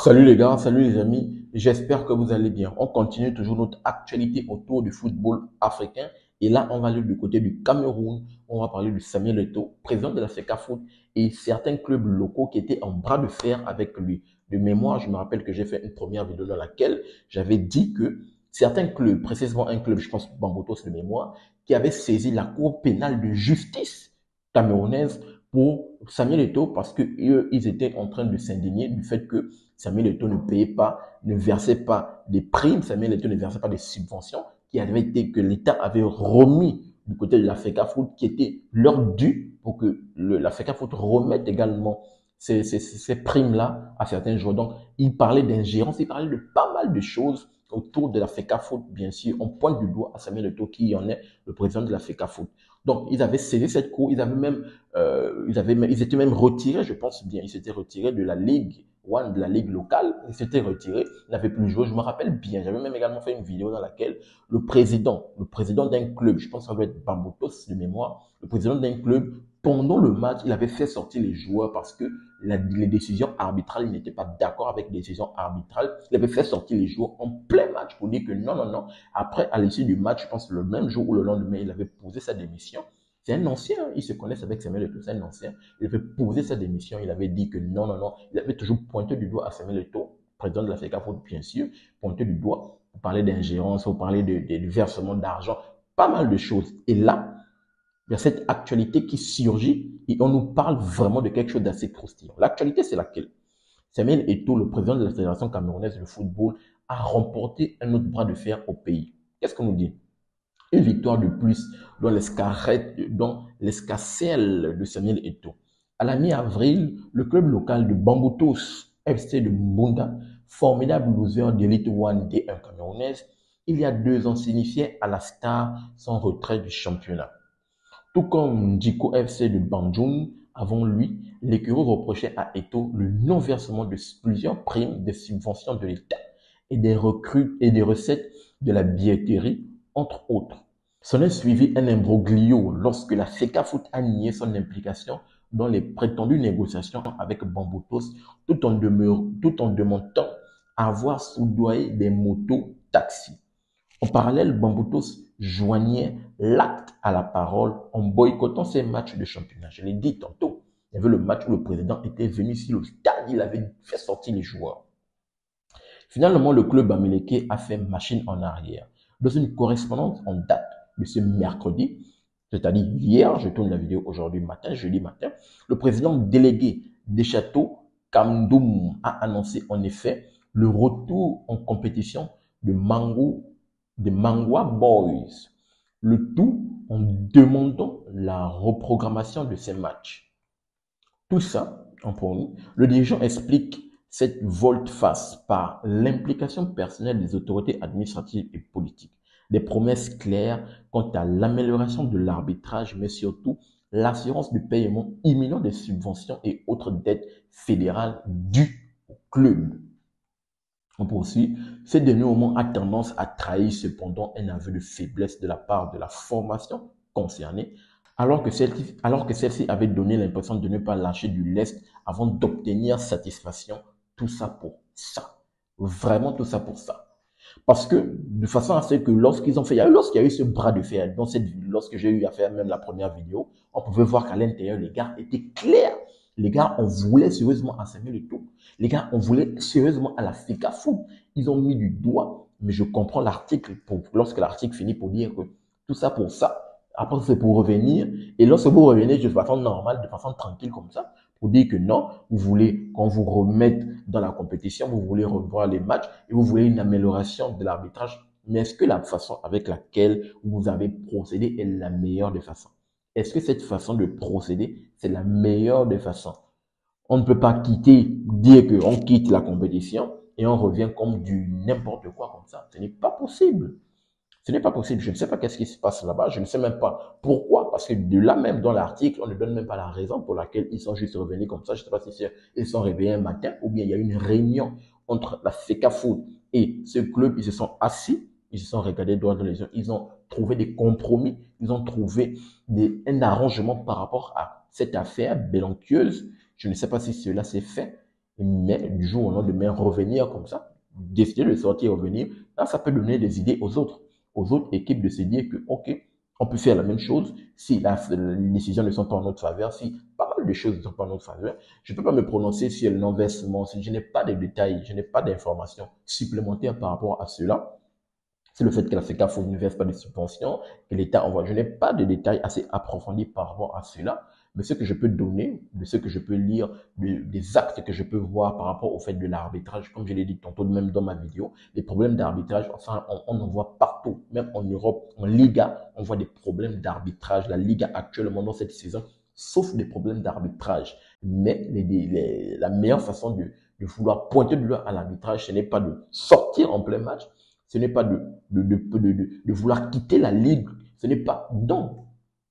Salut les gars, salut les amis, j'espère que vous allez bien. On continue toujours notre actualité autour du football africain et là on va aller du côté du Cameroun, on va parler de Samuel Eto'o, président de la FECAFOOT et certains clubs locaux qui étaient en bras de fer avec lui. De mémoire, je me rappelle que j'ai fait une première vidéo dans laquelle j'avais dit que certains clubs, précisément un club, je pense Bambotos de mémoire, qui avait saisi la cour pénale de justice camerounaise pour Samuel Eto'o parce que eux, ils étaient en train de s'indigner du fait que Samuel Eto'o ne payait pas, ne versait pas des primes, Samuel Eto'o ne versait pas des subventions qui avaient été, que l'État avait remis du côté de la FECAFOOT qui était leur dû pour que la FECAFOOT remette également ces primes-là à certains joueurs. Donc, il parlait d'ingérence, il parlait de pas mal de choses autour de la FECAFOOT, bien sûr. On pointe du doigt à Samuel Eto'o qui en est le président de la FECAFOOT. Donc, ils avaient saisi cette cour, ils étaient même retirés, je pense bien, ils s'étaient retirés de la Ligue One, de la Ligue locale, ils s'étaient retirés, ils n'avaient plus joué, je me rappelle bien, j'avais même également fait une vidéo dans laquelle le président d'un club, je pense que ça doit être Bambotos de mémoire, le président d'un club, pendant le match, il avait fait sortir les joueurs parce que les décisions arbitrales, il n'était pas d'accord avec les décisions arbitrales, il avait fait sortir les joueurs en plein match pour dire que non, non, non, après, à l'issue du match, je pense le même jour ou le lendemain, il avait posé sa démission. C'est un ancien, il se connaissent avec Samuel Eto'o, c'est un ancien. Il avait posé sa démission, il avait dit que non, non, non. Il avait toujours pointé du doigt à Samuel Eto'o, président de la FECAFOOT, bien sûr, pointé du doigt pour parler d'ingérence, pour parler de versement d'argent, pas mal de choses. Et là, il y a cette actualité qui surgit et on nous parle vraiment de quelque chose d'assez croustillant. L'actualité, c'est laquelle? Samuel Eto'o, le président de la Fédération camerounaise de football, a remporté un autre bras de fer au pays. Qu'est-ce qu'on nous dit? Une victoire de plus dans l'escarcelle de Samuel Eto'o. À la mi-avril, le club local de Bambotos FC de Mbunda, formidable loser d'Elite One D1 camerounaise, il y a 2 ans signifiait à la star son retrait du championnat. Tout comme Djiko FC de Banjul, avant lui, l'écurie reprochait à Eto'o le non-versement de plusieurs primes des subventions de l'État et des recrues et des recettes de la billetterie, entre autres. S'en est suivi un imbroglio lorsque la FECAFOOT a nié son implication dans les prétendues négociations avec Bambotos tout en demandant à avoir soudoyé des motos taxis. En parallèle, Bambotos joignait l'acte à la parole en boycottant ses matchs de championnat. Je l'ai dit tantôt, il y avait le match où le président était venu sur le stade, il avait fait sortir les joueurs. Finalement, le club américain a fait machine en arrière. Dans une correspondance en date de ce mercredi, c'est-à-dire hier, je tourne la vidéo aujourd'hui matin, jeudi matin, le président délégué des châteaux, Kamdoum, a annoncé en effet le retour en compétition de Mangwa Boys. Le tout en demandant la reprogrammation de ces matchs. Tout ça, pour nous, le dirigeant explique cette volte-face par l'implication personnelle des autorités administratives et politiques, des promesses claires quant à l'amélioration de l'arbitrage, mais surtout l'assurance du paiement imminent des subventions et autres dettes fédérales dues au club. On poursuit. Ce dénouement a tendance à trahir cependant un aveu de faiblesse de la part de la formation concernée, alors que celle-ci avait donné l'impression de ne pas lâcher du lest avant d'obtenir satisfaction. Tout ça pour ça. Vraiment tout ça pour ça. Parce que, de façon à ce que lorsqu'il y a eu ce bras de fer, lorsque j'ai eu à faire même la première vidéo, on pouvait voir qu'à l'intérieur, les gars étaient clairs. Les gars, on voulait sérieusement à Samuel Eto'o. Les gars, on voulait sérieusement à la FECAFOOT. Ils ont mis du doigt, mais je comprends l'article, lorsque l'article finit pour dire que tout ça pour ça. Après, c'est pour revenir. Et lorsque vous revenez de façon normale, de façon tranquille comme ça, pour dire que non, vous voulez qu'on vous remette dans la compétition, vous voulez revoir les matchs et vous voulez une amélioration de l'arbitrage. Mais est-ce que la façon avec laquelle vous avez procédé est la meilleure des façons? Est-ce que cette façon de procéder, c'est la meilleure des façons? On ne peut pas dire qu'on quitte la compétition et on revient comme du n'importe quoi comme ça. Ce n'est pas possible. Ce n'est pas possible. Je ne sais pas qu'est-ce qui se passe là-bas. Je ne sais même pas pourquoi. Parce que de là même, dans l'article, on ne donne même pas la raison pour laquelle ils sont juste revenus comme ça. Je ne sais pas si ils sont réveillés un matin ou bien il y a eu une réunion entre la FECAFOOT et ce club. Ils se sont assis, ils se sont regardés droit dans les yeux. Ils ont trouvé des compromis. Ils ont trouvé un arrangement par rapport à cette affaire belliqueuse. Je ne sais pas si cela s'est fait. Mais du jour au lendemain, revenir comme ça, décider de sortir et revenir, là, ça peut donner des idées aux autres équipes de se dire que, OK, on peut faire la même chose si les décisions ne sont pas en notre faveur, si pas mal de choses ne sont pas en notre faveur. Je ne peux pas me prononcer sur le non-versement si je n'ai pas de détails, je n'ai pas d'informations supplémentaires par rapport à cela. C'est le fait que la FECAFOOT ne verse pas de subventions, que l'État envoie. Je n'ai pas de détails assez approfondis par rapport à cela, mais ce que je peux donner, de ce que je peux lire, des actes que je peux voir par rapport au fait de l'arbitrage, comme je l'ai dit tantôt même dans ma vidéo, les problèmes d'arbitrage, enfin, on en voit partout, même en Europe, en Liga, on voit des problèmes d'arbitrage. La Liga actuellement dans cette saison, sauf des problèmes d'arbitrage. Mais la meilleure façon de vouloir pointer du doigt à l'arbitrage, ce n'est pas de sortir en plein match, ce n'est pas de vouloir quitter la ligue. Ce n'est pas. Non.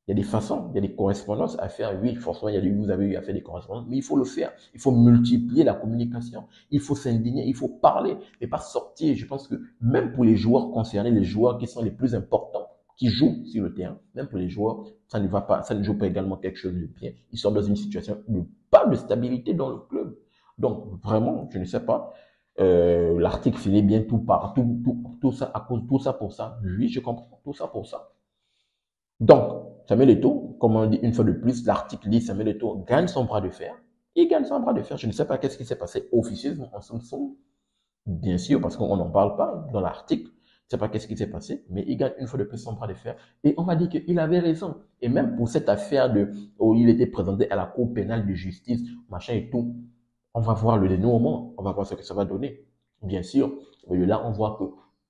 Il y a des façons, il y a des correspondances à faire. Oui, forcément, vous avez eu à faire des correspondances, mais il faut le faire. Il faut multiplier la communication. Il faut s'indigner, il faut parler et pas sortir. Je pense que même pour les joueurs concernés, les joueurs qui sont les plus importants, qui jouent sur le terrain, même pour les joueurs, ça ne va pas, ça ne joue pas également quelque chose de bien. Ils sont dans une situation de pas de stabilité dans le club. Donc, vraiment, je ne sais pas. L'article finit bien tout ça à cause tout ça pour ça. Oui, je comprends tout ça pour ça. Donc, Samuel Eto'o, comme on dit une fois de plus, l'article dit Samuel Eto'o gagne son bras de fer. Il gagne son bras de fer. Je ne sais pas qu'est-ce qui s'est passé officieusement en Samsung, bien sûr, parce qu'on n'en parle pas dans l'article. Je ne sais pas qu'est-ce qui s'est passé, mais il gagne une fois de plus son bras de fer. Et on va dire qu'il avait raison. Et même pour cette affaire où il était présenté à la Cour pénale de justice, machin et tout, on va voir le dénouement, on va voir ce que ça va donner. Bien sûr, mais là, on voit que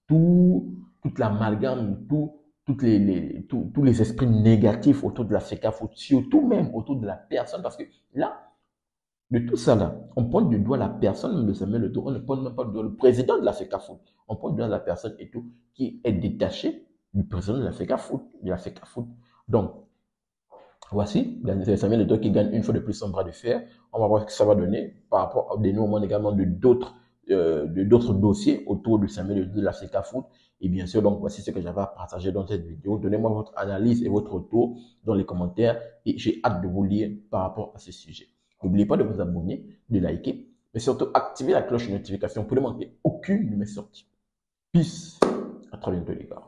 toute l'amalgame, tous les esprits négatifs autour de la FECAFOOT, surtout même autour de la personne, parce que là, de tout ça là, on pointe du doigt la personne de Samuel Eto'o, on ne pointe même pas du doigt le président de la FECAFOOT, on pointe du doigt la personne et tout, qui est détachée du président de la FECAFOOT. Donc, voici, Samuel Eto'o qui gagne une fois de plus son bras de fer. On va voir ce que ça va donner par rapport au dénouement également de d'autres dossiers autour de Samuel Eto'o de la FECAFOOT. Et bien sûr, donc voici ce que j'avais à partager dans cette vidéo. Donnez-moi votre analyse et votre retour dans les commentaires et j'ai hâte de vous lire par rapport à ce sujet. N'oubliez pas de vous abonner, de liker, mais surtout activer la cloche de notification pour ne manquer aucune de mes sorties. Peace. À très bientôt les gars.